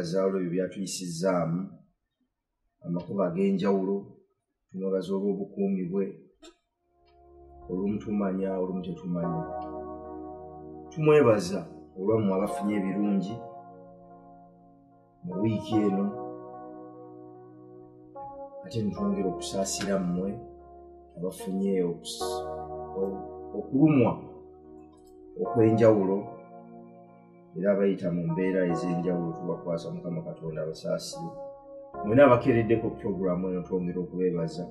tumwebaza olw'ebyo byatuyisizaamu amakubo ag'enjawulo tumwebaza olw'obukuumi bwe olumu tumanya olumu tetumanya tumwebaza olwammwe abafunye ebirungi mu wiiki eno ate nitwongera okusaasira mmwe abafunye okulumwa okw'enjawulo era abayita mu mbeera ez'enjawulo tubakwasa Mukama Katonda abasaasire mwena abakeereddeko puroguramu eno twongera okubeebaza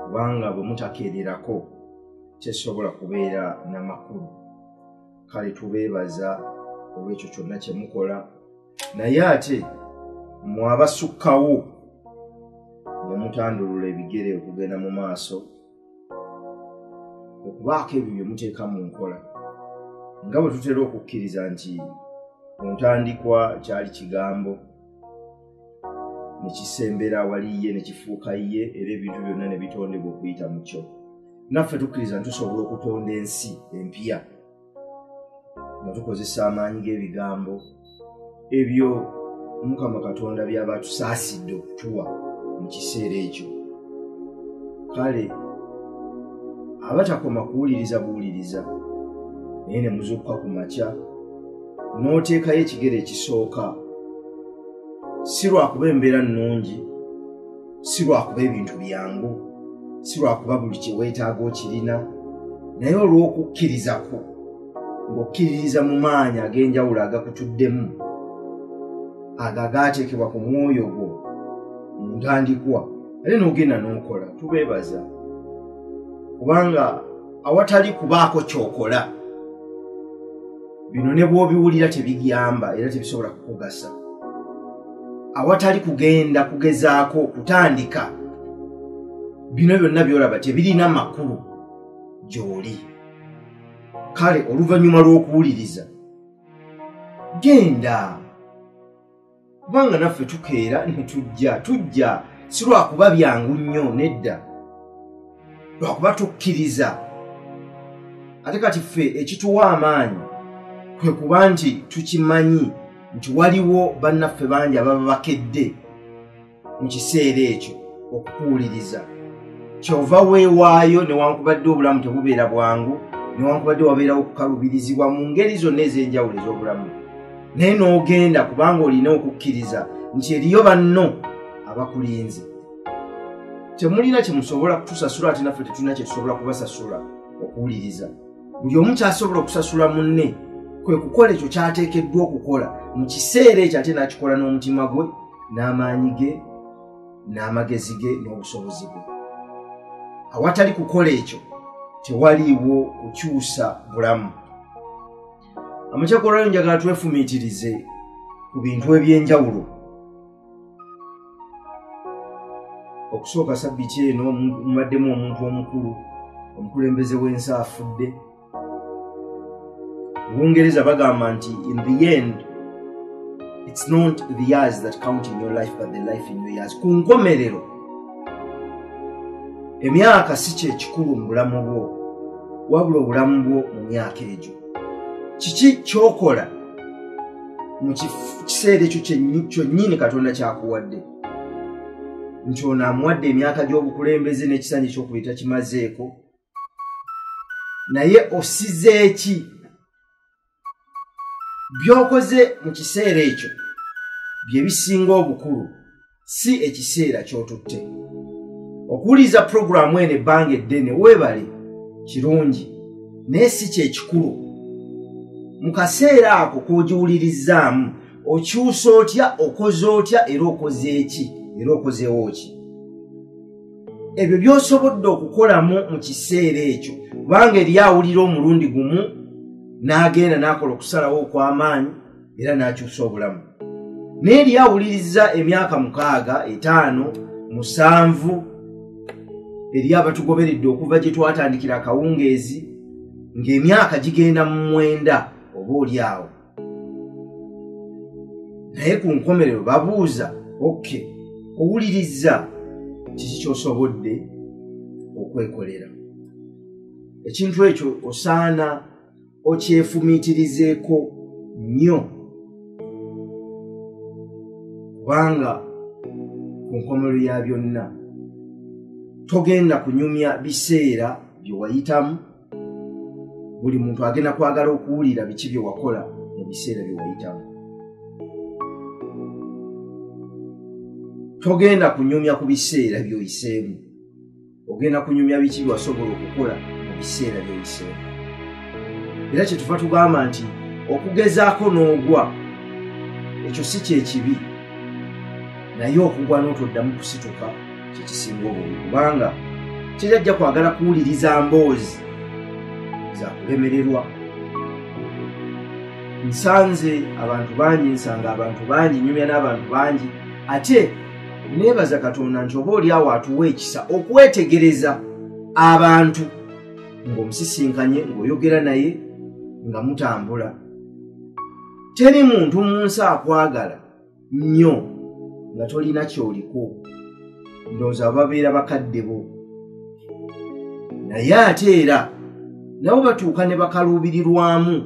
kubanga bwe mutakeererako tesobola kubeera n'amakulu kale tubeebaza olw'ekyo kyonna kye mukola naye ate mmwe abasukkawo ne mutandulula ebigere okugenda mu maaso okubaako ebyo bye muteeka mu nkola nga bwe tutera okukkiriza nti ku ntandikwa kyali kigambo ne kisembera wali ye ne kifuuka ye era ebintu byonna ne bitondebwa okuyita mu kyo naffe tukkiriza nti tusobola okutonda ensi empya nga tukozesa amaanyi g'ebigambo ebyo Mukama Katonda byaba tusaasidde okutuwa mu kiseera ekyo kale abatakoma kuwuliriza buwuliriza naye ne muzukka ku makya n'oteekayo ekigere ekisooka si lwakuba embeera nnungi si lwakuba ebintu byangu si lwakuba buli kye weetaaga okirina naye olw'okukkirizako ng'okkiririza mu maanyi ag'enjawulo agakutuddemu ago agaateekebwa ku mwoyo gwo mu ntandikwa ate n'ogenda n'okola tubeebaza kubanga awatali kubaako ky'okola bino ne bw'obiwulira tebigiyamba era tebisobola kukugasa awatali kugenda kugezaako kutandika bino byonna byolaba tebirina makulu gy'oli kale oluvannyuma lw'okuwuliriza genda kubanga naffe tukeera ne tujja si lwakuba byangu nnyo nedda lwakuba tukkiriza ate kati ffe ekituwa amaanyi kwe kuba nti tukimanyi nti waliwo bannaffe bangi ababa bakedde mu kiseera ekyo okukuwuliriza kyova weewaayo newankubadde obulamu tebubeera bwangu newankubadde wabeerawo okukalubirizibwa mu ngeri zonna ez'enjawulo ez'obulamu naye n'ogenda kubanga olina okukkiriza nti eriyo banno abakulinze temulina kye musobola kutusasula ate naffe tetulina kye tusobola kubasasula okuwuliriza buli omu kyasobola okusasula munne kwe kukola ekyo kyateekeddwa okukola mu kiseera ekyo ate n'akikola n'omutima gwe n'amaanyi ge n'amagezi ge n'obusobozi bwe awatali kukola ekyo tewaliiwo kukyusa bulamu amakyagolwayo njagala twefumiitirize ku bintu eby'enjawulo okusooka sabbiiti eno mubaddemu omuntu omukulu omukulembeze w'ensi afudde Bungereza bagamba nti in the end it's not the years that count in your life but the life in your years ku nkomerero emyaka si kye kikulu mu bulamu bwo wabula obulamu bwo mu myaka egyo kiki kyokola mu kiseera ekyo kyennyini Katonda kyakuwadde nti ono amuwadde emyaka gy'obukulembeze n'ekisanyi ky'okubita kimazeeko naye osize eki by'okoze mu kiseera ekyo bye bisinga obukulu si ekiseera ky'otutte okuwuliriza puroguramu eno ebbanga eddene weebale kirungi naye si kyekikulu mu kaseera ako k'ogiwulirizzaamu okyusa otya okoze otya era okoze eki era okozeewo ki ebyo by'osobodde okukolamu mu kiseera ekyo kubanga eri awulira omulundi gumu n'agenda n'akola okusalawo okw'amaanyi era n'akyusa obulamu naye eri awuliriza emyaka 6, 5, 7 eri abatugoberedde okuva gye twatandikira akawungeezi ng'emyaka gigenda mu 9 oba oli awo naye ku nkomerero babuuza oke owuliriza kiki ky'osobodde okwekolera ekintu ekyo osaana okyefumiitirizeeko nnyo kubanga ku nkomerero ya byonna togenda kunyumya biseera bye wayitamu. Buli muntu agenda kwagala okuwulira biki bye wakola mu biseera bye wayitamu. Togenda kunyumya ku biseera by'oyiseemu, ogenda kunyumya biki bye wasobola okukola mu biseera by'oyiseemu. Era kyetuva tugamba nti okugezaako n'ogwa ekyo si kyekibi, naye okugwa n'otoddamu kusituka kyekisinga obulungi, kubanga kirajja kwagala kuwuliriza mboozi za kulemererwa. Nsanze abantu bangi, nsanga abantu bangi, nyumya n'abantu bangi, ate neebaza Katonda nti oba oli awo atuwa ekisa okwetegereza abantu ng'omusisinkanye, ng'oyogera naye, nga mutambula. Teri muntu mu nsi akwagala nnyo nga tolina kyoliko. Ndowooza babeera bakadde bo, naye ate era nabo batuuka ne bakaluubirirwamu,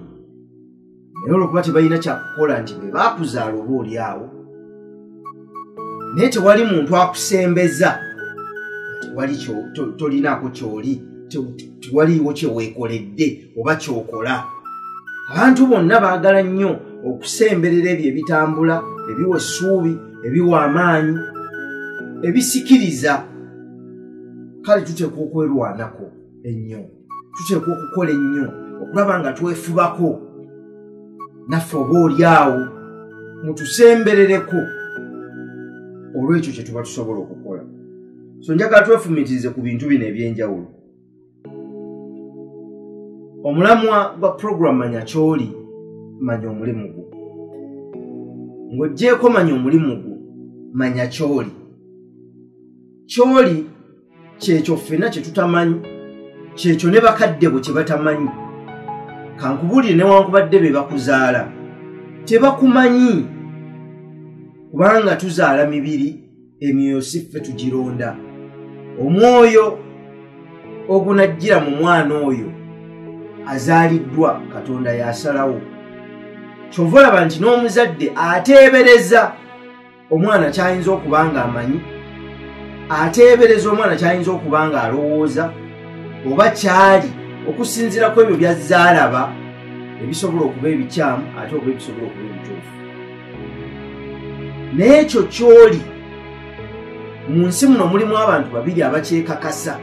naye olwokuba tebalina kyakukola nti be baakuzaala oba oli awo. Naye tewali muntu akusembeza, tolinaako kyoli, tewaliiwo kyeweekoledde oba kyokola. Abantu bonna baagala nnyo okusemberera ebyo ebitambula, ebiwa essuubi, ebiwa amaanyi, ebisikiriza. Kale tuteekwa okwerwanako ennyo, tuteekwa okukola ennyo okulaba nga twefubako. Naffe oba oli awo mutusemberereko olw'ekyo kye tuba tusobola okukola. So njagala twefumitirize ku bintu bino eby'enjawulo. Omulamwa gwa program Manya Kyoli, manya omulimu gwo. Ng'oggyeko manya omulimu gwo, manya kyoli. Kyoli kyekyo ffenna kye tutamanyi, kyekyo ne bakadde bo kye batamanyi. Kankubulire newankubadde be bakuzaala tebakumanyi, kubanga tuzaala mibiri, emyoyo si ffe tugironda. Omwoyo ogunajjira mu mwana oyo azaaliddwa Katonda yasalawo. Kyova olaba nti n'omuzadde ateebereza omwana kyayinza okuba nga amanyi, ateebereza omwana kyayinza okuba nga alowooza, oba kyali okusinziira ku ebyo by'azaalaba ebisobola okuba ebikyamu ate oba ebisobola okuba ebituufu. N'ekyo kyoli mu nsi muno mulimu abantu babiri abakyekakasa.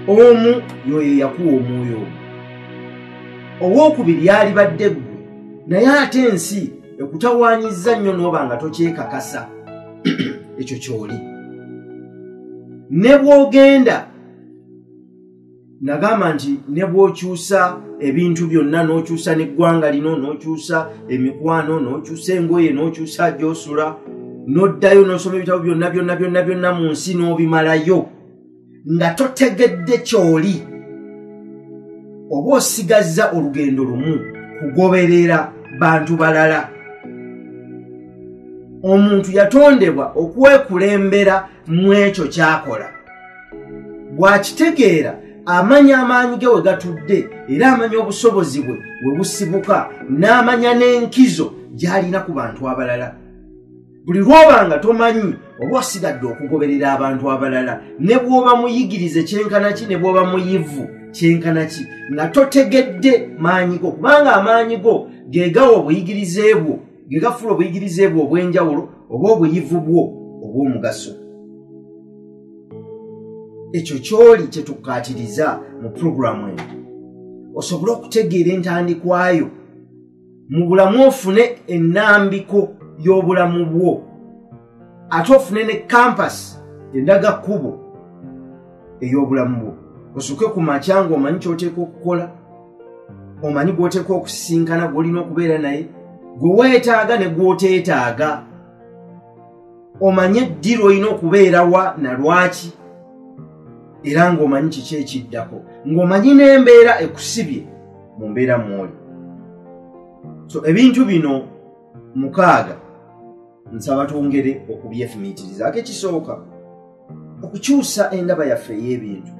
Omu yoyo yakuwa omwoyo, owookubiri yalibadde ggwe, naye ate ensi ekutawaanyizza nnyo n'oba nga tokyekakasa. Ekyo kyoli. Ne bw'ogenda, nagamba nti ne bw'okyusa ebintu byonna, n'okyusa n'eggwanga lino, n'okyusa emikwano, n'okyusa engoye, n'okyusa gy'osula, n'oddayo n'osoma ebitabo byonna mu nsi n'obimalayo, nga totegedde kyoli, oba osigazza olugendo lumu kugoberera bantu balala. Omuntu yatondebwa okwekulembera mu ekyo ky'akola. Bw'akitegeera amanya amaanyi ge we gatudde, era amanya obusobozi bwe we busibuka, n'amanya n'enkizo gy'alina ku bantu abalala. Buli lw'oba nga tomanyi, oba osigadde okugoberera abantu abalala, ne bw'oba muyigirize kyenkana ki, ne bw'oba muyivu kyenkana ki, nga totegedde maanyi go, kubanga amaanyi go ge gawa obuyigirize bwo, ge gafuula obuyigirize bwo obw'enjawulo, oba obuyivu bwo obw'omugaso. Ekyo kyoli kye tukkaatiriza mu puroguramu eno, osobole okutegeera entandikwayo, mu bulamu ofune ennambiko y'obulamu bwo, ate ofune ne kampasi endaga kkubo ey'obulamu bwo. Osooke ku makya ng'omanyi ky'oteeka okukola, omanyi gw'oteeka okusisinkana, gw'olina okubeera naye, gwe weetaaga ne gw'oteetaaga, omanye eddiiro olina okubeera wa na lwaki, era ng'omanyi kiki ekiddako, ng'omanyi n'embeera ekusibye mu mbeera mw'oli. So ebintu bino 6 nsaba twongere okubyefumiitirizaako. Ekisooka, okukyusa endaba yaffe ey'ebintu.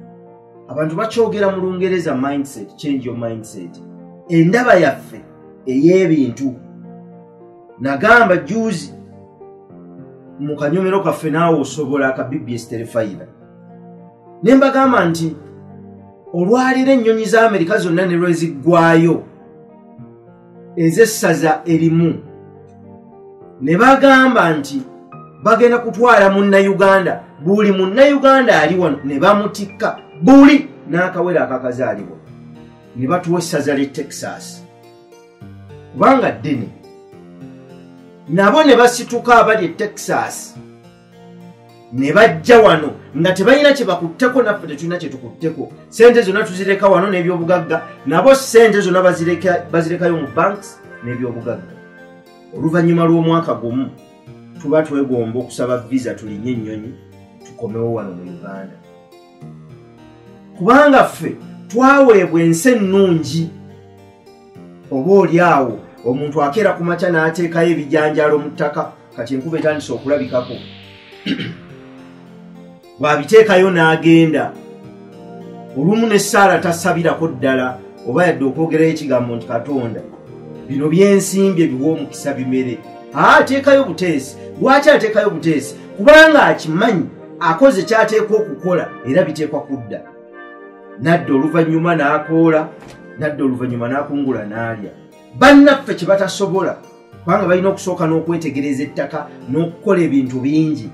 Abantu bakyogera mu Lungereza mindset, change your mindset. Endaba yaffe ey'ebintu. Nagamba juzi mu kanyomero kaffe naawe osobola aka BBS terefayina. Ne mbagamba nti olwalira ennyonyi za Amerika zonna ne lweziggwayo ez'essaza erimu ne bagamba nti bagenda kutwala munnayuganda, buli munnayuganda ali wano ne bamutikka buli n'akawera akakazaalibwa ne batuwa essaza ly'e Texas kubanga ddene nabo ne basituka abali e Texas ne bajja wano nga tebalina kye bakutteko, naffe tetulina kye tukutteko. Sente zonna tuzireka wano n'ebyobugagga, nabo sente zonna bazirekayo mu banks n'ebyobugagga. Oluvannyuma lw'omwaka gumu tuba twegomba okusaba visa tulinye ennyonyi tukomewo wano mu Uganda kubanga ffe twaweebwa ensi ennungi. Oba oli awo omuntu akeera ku makya n'ateekayo ebijanjaalo mu ttaka, kati enkuba etandise okulabikako bw'abiteekayo n'agenda. Olumu ne Saara tasabirako ddala oba yadde okwogerayo ekigambo nti Katonda bino byensimbye biwa omukisa bimere. Ateekayo buteesi. Lwaki ateekayo buteesi? Kubanga akimanyi akoze ky'ateekwa okukola era biteekwa kudda. Nadda oluvannyuma n'akoola, nadda oluvannyuma n'akungula n'alya. Bannaffe kye batasobola kubanga balina okusooka n'okwetegereza ettaka n'okukola ebintu bingi.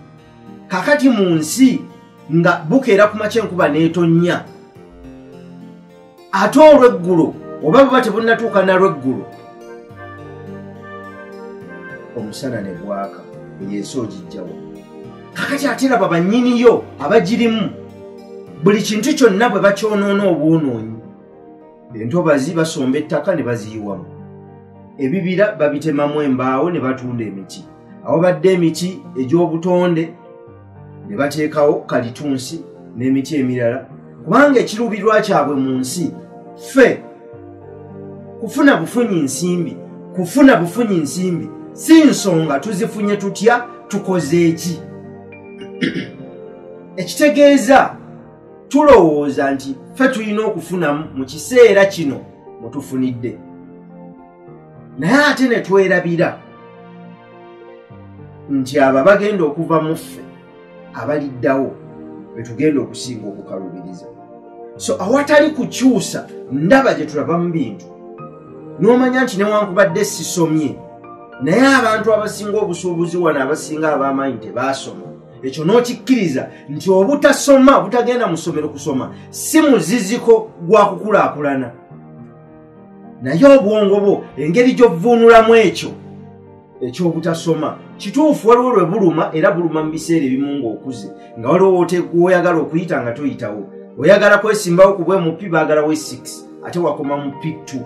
Kakati mu nsi nga bukeera ku makya enkuba n'etonnya, ate olw'eggulo oba buba tebunnatuuka nalw'eggulo omusana ne gwaka, yensi ogijjawo. Kakati ate laba bannyiniyo abagirimu buli kintu kyonna bwe bakyonoona obwonoonyi. Entobazi basomba ettaka ne baziyiwamu, ebibira babitemamu embaawo ne batunda emiti, awo badde emiti egy'obutonde ne bateekawo kalitunsi n'emiti emirala. Kubanga ekirubirwa kyabwe mu nsi ffe kufuna bufunyi nsimbi si nsonga tuzifunye tutya, tukoze eki. Ekitegeeza tulowooza nti ffe tulina okufunamu mu kiseera kino mwe tufunidde, naye ate ne twerabira nti abo bagenda okuva mu ffe abaliddawo be tugenda okusinga okukalubiriza. So awatali kukyusa ndaba gye tulaba mu bintu n'omanya nti newankubadde sisomye, naye abantu abasinga obusuubuzi wano abasinga ab'amaanyi tebaasoma. Ekyo n'okikkiriza nti obutasoma, butagenda mu ssomero kusoma si muziziko gwa kukulaakulana, naye obwongo bwo engeri gy'ovvuunulamu ekyo ekyobutasoma kituufu waliwo lwe buluma, era buluma mu biseera ebimu ng'okuze, nga waliwo woyagala okuyita nga toyitawo, oyagala kwesimbawo ku bwe mupi baagala we 6 ate wakoma mu P2.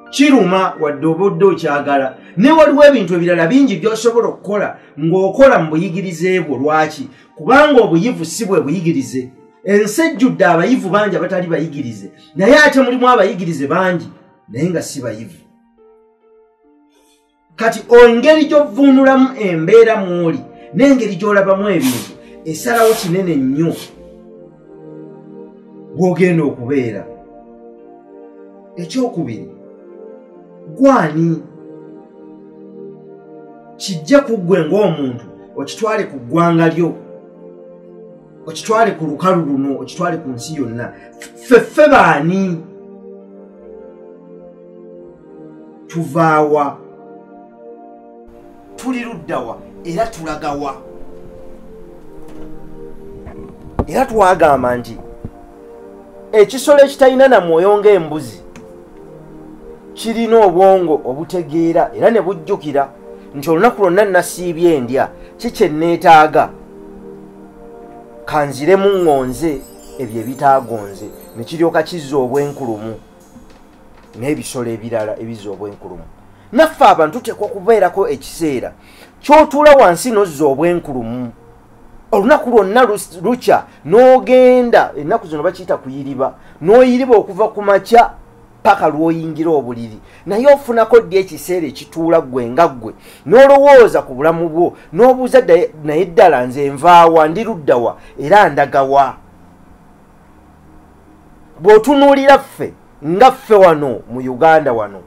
Kiruma wadde obudde okyagala, ne waliwo ebintu ebirala bingi by'osobola okukola ng'okola mu buyigirize bwo. Lwaki? Kubanga obuyivu si bwe buyigirize. Ensi ejjudde abayivu bangi abatali bayigirize, naye ate mulimu abayigirize bangi naye nga si bayivu. Kati engeri gy'ovvuunulamu embeera mw'oli n'engeri gy'olabamu ebintu esalawo kinene nnyo bw'ogenda okubeera. Ekyokubiri, gwani kijja ku ggwe ng'omuntu okitwale ku ggwanga lyo, okitwale ku lukalu luno, okitwale ku nsi yonna. Ffe baani? Tuvaawa? Tuli luddawa? Era tulagawa? Era twagamba nti ekisolo ekitalina na mwoyo ng'embuzi kirina obwongo obutegeera era ne bujjukira nti olunaku lwonna nasiibye endya kikye neetaaga, kanziremu ŋŋonze ebyo ebitaagonze, ne kiryoka kizza obwenkulumu n'ebisolo ebirala ebizza obwenkulumu. Naffe abantu tuteekwa kubeerako ekiseera ky'otuula wansi n'ozza obwenkulumu. Olunaku lwonna lukya n'ogenda, ennaku zino bakiyita kuyiriba, n'oyiriba okuva ku makya paka lw'oyingira obuliri, naye ofunako ddi ekiseera ekituula ggwe nga ggwe n'olowooza ku bulamu bwo n'obuuza naye ddala nze nvaawa, ndi luddawa era ndagawa? Bw'otunuulira ffe nga ffe wano mu Uganda wano,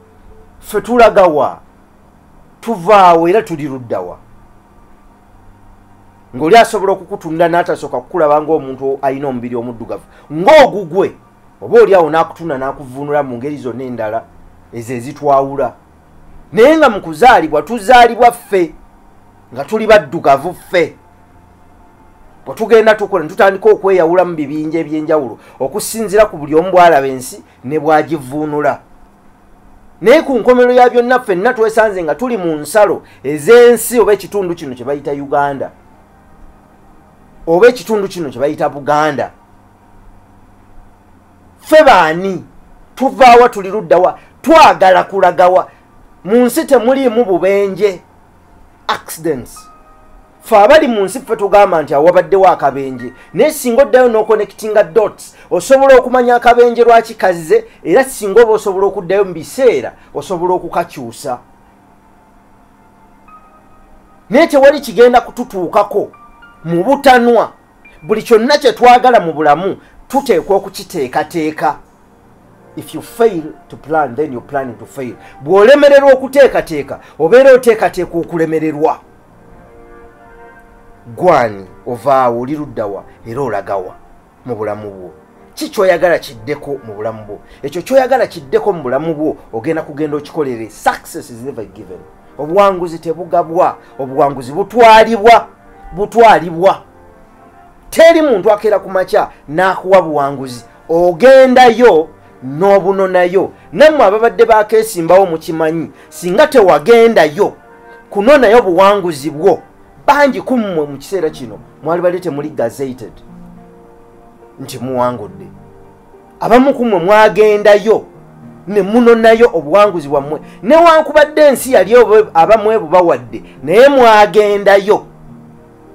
ffe tulagawa? Tuvaawo era tuli luddawa? ng'oli asobola okukutunda n'atasooka kukulaba ng'omuntu alina omubiri omuddugavu ng'ogugwe oba oli awo n'akutunda n'akuvunula mu ngeri zonna endala ezo ezitwawula. Naye nga mu kuzaalibwa tuzaalibwa ffe nga tuli baddugavu ffe. Bwe tugenda tukola ne tutandika okweyawula mu bibinja eby'enjawulo okusinziira ku buli omu bw'alaba ensi ne bw'agivvuunula. Naye ku nkomerero ya byonna ffenna twesanze nga tuli mu nsalo ez'ensi oba ekitundu kino kye bayita Uganda oba ekitundu kino kye bayita Buganda. Ffe baani? Tuvaawa tuli luddawa? Twagala kulagawa? Mu nsi temuliimu bubenje accidents. Ffe abali mu nsi ffe tugamba nti awabaddewo akabenje, naye singa oddayo n'okonekitinga dots osobola okumanya akabenje lwaki kazze, era singa oba osobola okuddayo mu biseera osobola okukakyusa. Naye tewali kigenda kututuukako mu butanwa. Buli kyonna kye twagala mu bulamu tuteekwa okukiteekateeka. If you fail to plan, then you're planning to fail. Bw'olemererwa okuteekateeka obeera oteekateeka okulemererwa. Gwani ovaawo oli luddawa era olagawa mu bulamu bwo? Ki ky'oyagala kiddeko mu bulamu bwo? Ekyo ky'oyagala kiddeko mu bulamu bwo ogenda kugenda okikolere. Success is never given. Obuwanguzi tebugabwa, obuwanguzi butwalibwa. Teri muntu akeera ku makya n'akuwa buwanguzi, ogendayo n'obunonayo. Nammwe ababadde bakeesimbawo mukimanyi, singa tewagendayo kunonayo buwanguzi bwo, bangi kummwe mu kiseera kino mwali badde temuli gazetted nti muwangudde. Abamu kummwe mwagendayo ne munonayo obuwanguzi bwammwe, newankubadde ensi yali abamu ebubawadde, naye mwagendayo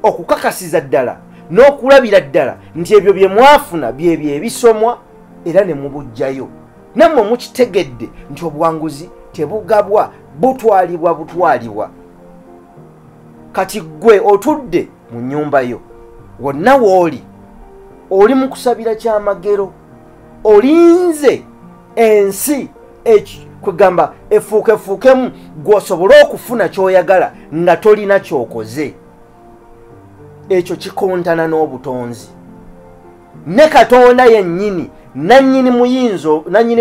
okukakasiza ddala n'okulabira ddala nti ebyo bye mwafuna byebyo ebisomwa era ne mubujjayo. Nammwe mukitegedde nti obuwanguzi tebugabwa, butwalibwa. Kati gwe otudde mu nnyumba yo wonna w'oli, oli mu kusabira kyamagero, olinze ensi kwegamba efuukefuukemu gw'osobole okufuna ky'oyagala nga tolina ky'okoze. Ekyo kikontana n'obutonzi. Ne Katonda yennyini nannyini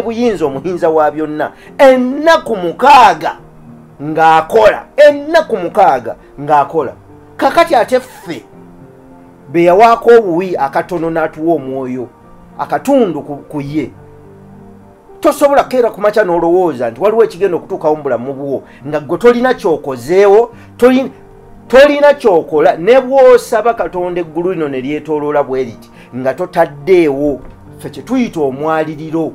buyinza omuhinza wa byonna, ennaku mukaaga ng'akola. Kakati ate ffe be yawaako obuwi akatono n'atuwa omwoyo akatundu ku ye, tosobola keera ku makya n'olowooza nti waliwo ekigenda okutuukawo mu bulamu bwo nga gwe tolina kyokozeewo, tolina kyokola. Ne bw'osaba Katonda eggulu lino ne lyetooloola bwe riti nga totaddeewo ffe kye tuyita omwaliriro,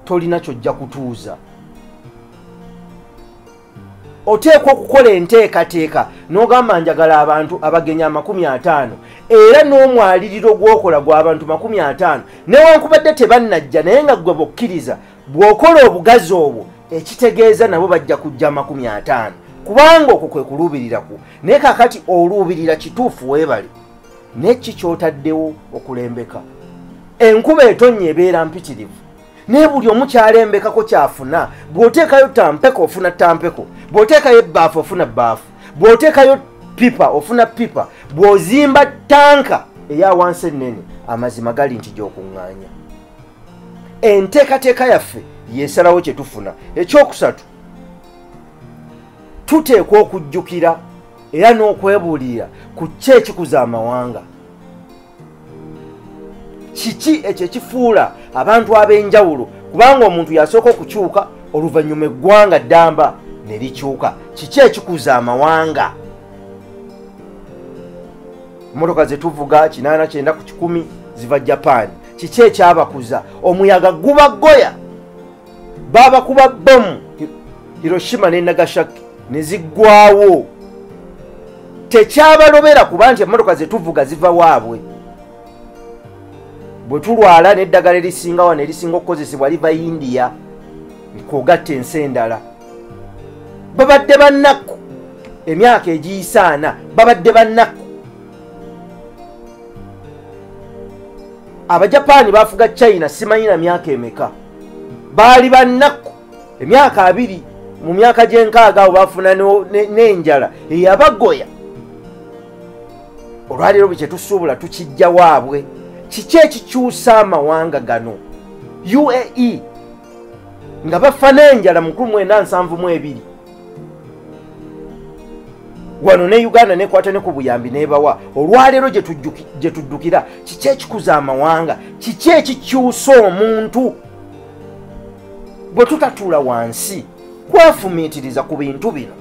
tolina kyojja kutuuza. Oteekwa okukola enteekateeka n'ogamba njagala abantu abagenya 50 era n'omwaliriro gw'okola gw'abantu 50, newankubadde tebannajja naye nga gwe bokkiriza bw'okola obugazi obwo ekitegeeza nabo bajja kujja 50, kubanga okwo kwe kuluubirira ku. Naye kakati oluubirira kituufu weebale, neki ky'otaddewo okulembeka. Enkuba etonnya ebeera mpitirivu, naye buli omu kyalembekako kyafuna. Bw'oteekayo tampeko ofuna tampeko, bw'oteekayo ebbaafu ofuna bbaafu, bw'oteekayo pipa ofuna pipa, bw'ozimba tanka eya wansi ennene amazima gali nti gy'okuŋŋaanya. Enteekateeka yaffe yeesalawo kye tufuna. Ekyokusatu, tuteekwa okujjukira era n'okwebuulirira ku ki ekikuza amawanga. Kiki ekyo ekifuula abantu ab'enjawulo? Kubanga omuntu yasooka okukyuka, oluvannyuma eggwanga ddamba ne likyuka. Kiki ekikuza amawanga? Emmotoka ze tuvuga 89 ku 100 ziva Japan. Kiki ekyabakuza? Omuyaga gubagoya, babakuba bbomu Hiroshima ne Nagasaki ne ziggwawo. Tekyabalobera kuba nti emmotoka ze tuvuga ziva waabwe. Bwe tulwala n'eddagala erisinga wano erisinga okukozesebwa liva India, kwogatta ensi endala. Babadde bannaku emyaka egiyisaana, babadde bannaku. Abajapaani bafuga China simanyi na myaka emeka, baali bannaku emyaka 2. Mu myaka gye 6 awo bafuna n'enjala eyabagoya. olwaleero bwe kyetusuubula tukijja waabwe. Kiki ekikyusa amawanga gano? UAE nga bafa n'enjala mu 1972 wano ne Uganda nekwata ne ku buyambi nebawa. Olwaleero gye tuddukira, kiki ekikuza amawanga? Kiki ekikyusa omuntu? Bwe tutatuula wansi kwefumiitiriza ku bintu bino.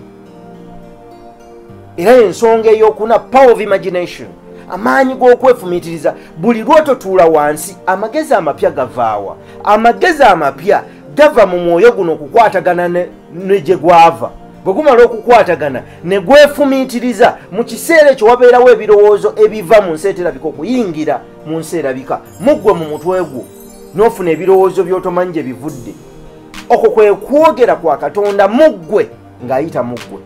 Era ensonga ey'okuna power of imagination, amaanyi g'okwefumiitiriza. Buli lw'ototuula wansi amagezi amapya gavaawa? Amagezi amapya gava mu mwoyo guno okukwatagana ne gye gwava. Bwe gumala okukwatagana ne gwefumiitiriza, mu kiseera ekyo wabeerawo ebirowoozo ebiva mu nsi eterabika okuyingira mu nsi erabika. Muggwe mu mutwe gwo n'ofuna ebirowoozo by'otomanyi gye bivudde. Okwo kwe kwogera kwa Katonda muggwe ng'ayita muggwe.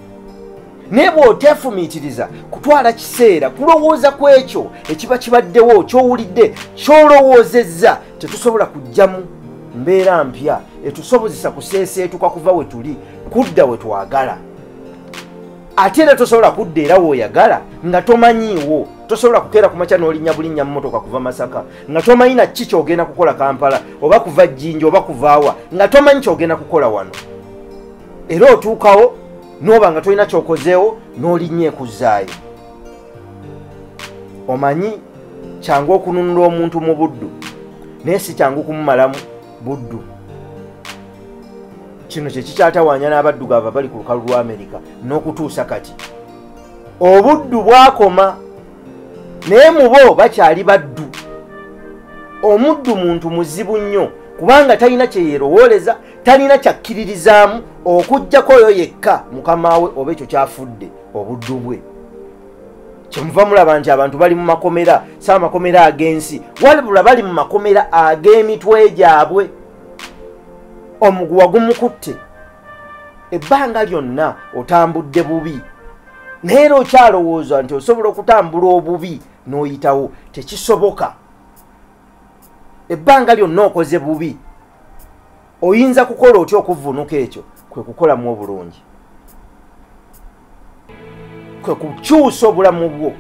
Naye bw'oteefumiitiriza kutwala kiseera kulowooza ku ekyo ekiba kibaddewo, ky'owulidde, ky'olowoozezza, tetusobola kujjamu mbeera mpya etusobozesa kuseeseetuka kuva we tuli kudda we twagala. Ate era tosobola kudda era w'oyagala nga tomanyiiwo. Tosobola kukeera ku makya n'olinnya bulinnya mu mmotoka kuva Masaka nga tomanyi na kiki ky'ogenda kukola Kampala, oba kuva Jjinja oba kuvaawa nga tomanyi ky'ogenda kukola wano. Era otuukawo n'oba nga tolina ky'okozeewo n'olinnya ekuzzaayo. Omanyi kyangu okununula omuntu mu buddu naye si kyangu kumumalamu buddu. Kino kye kikyatawaanya n'abaddugavu abali ku lukalu lwa Amerika n'okutuusa kati. Obuddu bwakoma naye mu bo bakyali baddu. Omuddu muntu muzibu nnyo kubanga talina kye yeerowooleza, talina kyakkiririzaamu okuggyako oyo yekka mukama we oba ekyo kyafudde obuddu bwe. Kyemuva mulaba nti abantu bali mu makomera, si amakomera ag'ensi, wabula bali mu makomera ag'emitwe gyabwe. Omuguwa gumukutte, ebbanga lyonna otambudde bubi, naye era okyalowooza nti osobola okutambula obubi n'oyitawo. Tekisoboka. Ebbanga lyonna okoze bubi. Oyinza kukola otya okuvvuunuka ekyo? Kwe kukolamu obulungi, kwe kukyusa obulamu bwo.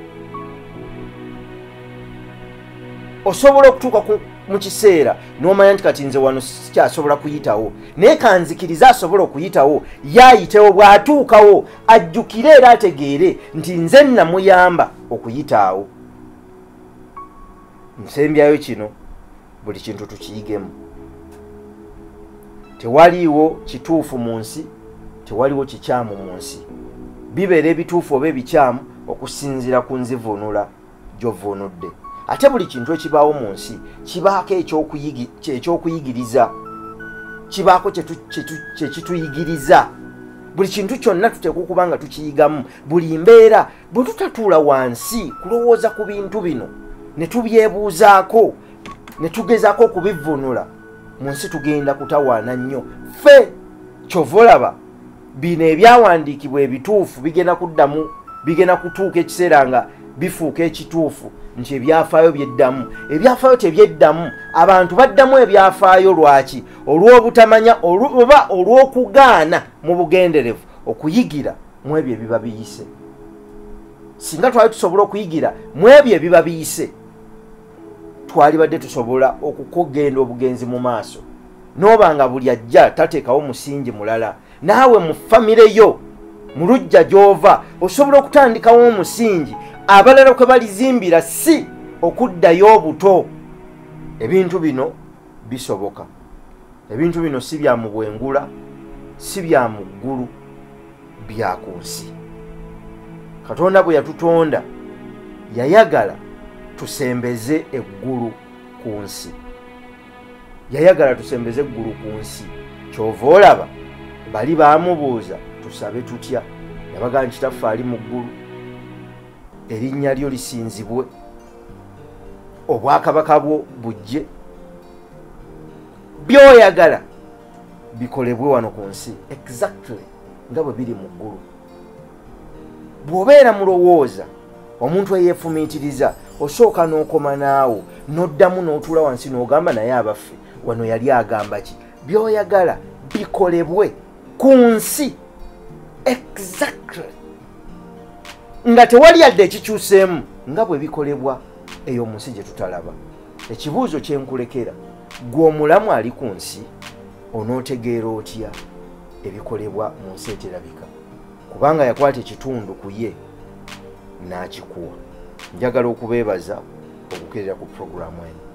Osobola okutuuka mu kiseera n'omanya nti kati nze wano sikyasobola kuyitawo, naye kanzikiriza asobola okuyitawo, yaayitewo. Bw'atuukawo ajjukire era ategeere nti nze namuyamba okuyitaawo. Nsembyayo kino, buli kintu tukiyigemu. Tewaliiwo kituufu mu nsi, tewaliwo kikyamu mu nsi. Bibeera ebituufu oba ebikyamu okusinziira ku nzivuunula gy'ovvuunudde. Ate buli kintu ekibaawo mu nsi kibaako ekyokuyigiriza, kibaako kye kituyigiriza. Buli kintu kyonna tuteekwa okuba nga tukiyigamu. Buli mbeera bwe tutatuula wansi kulowooza ku bintu bino ne tubyebuuzaako ne tugezaako okubivvuunula, mu nsi tugenda kutawaana nnyo. Ffe kyova olaba bino ebyawandiikibwa ebituufu bigenda kutuuka ekiseera nga bifuuka ekituufu nti ebyafaayo byeddamu. Ebyafaayo tebyeddamu. Abantu baddamu ebyafaayo lwaki? Olw'obutamanya oba olw'okugaana mu bugenderevu okuyigira mu ebyo ebiba biyise. Singa twali tusobola okuyigira mu ebyo ebiba biyise, twalibadde tusobola okukugenda obugenzi mu maaso. N'oba nga buli ajja tateekawo musingi mulala. Naawe mu famire yo, mu luggya gy'ova, osobola okutandikawo omusingi abalala kwe balizimbira, si okuddayo obuto. Ebintu bino bisoboka. Ebintu bino si bya mu bwengula, si bya mu ggulu, bya ku nsi. Katonda bwe yatutonda yayagala tusembeze eggulu ku nsi. Yayagala tusembeze eggulu ku nsi. Kyova olaba bali baamubuuza tusabe tutya, yabaga nti Kitaffe ali mu ggulu, erinnya lyo lisinzibwe, obwakabaka bwo bujje, by'oyagala bikolebwe wano ku nsi exactly nga bwe biri mu ggulu. Bw'obeera mulowooza, omuntu eyeefumiitiriza, osooka n'okoma naawo n'oddamu n'otuula wansi n'ogamba naye abaffe wano yali agamba ki? By'oyagala bikolebwe ku nsi exactly nga tewali yadde ekikyuseemu nga bwe bikolebwa eyo mu nsi gye tutalaba. Ekibuuzo kye nkulekera, gwe omulamu ali ku nsi onootegeera otya ebikolebwa mu nsi eterabika? Kubanga yakwata ekitundu ku ye n'akikuwa. Njagala okubeebaza okukeerera ku puroguramu eno.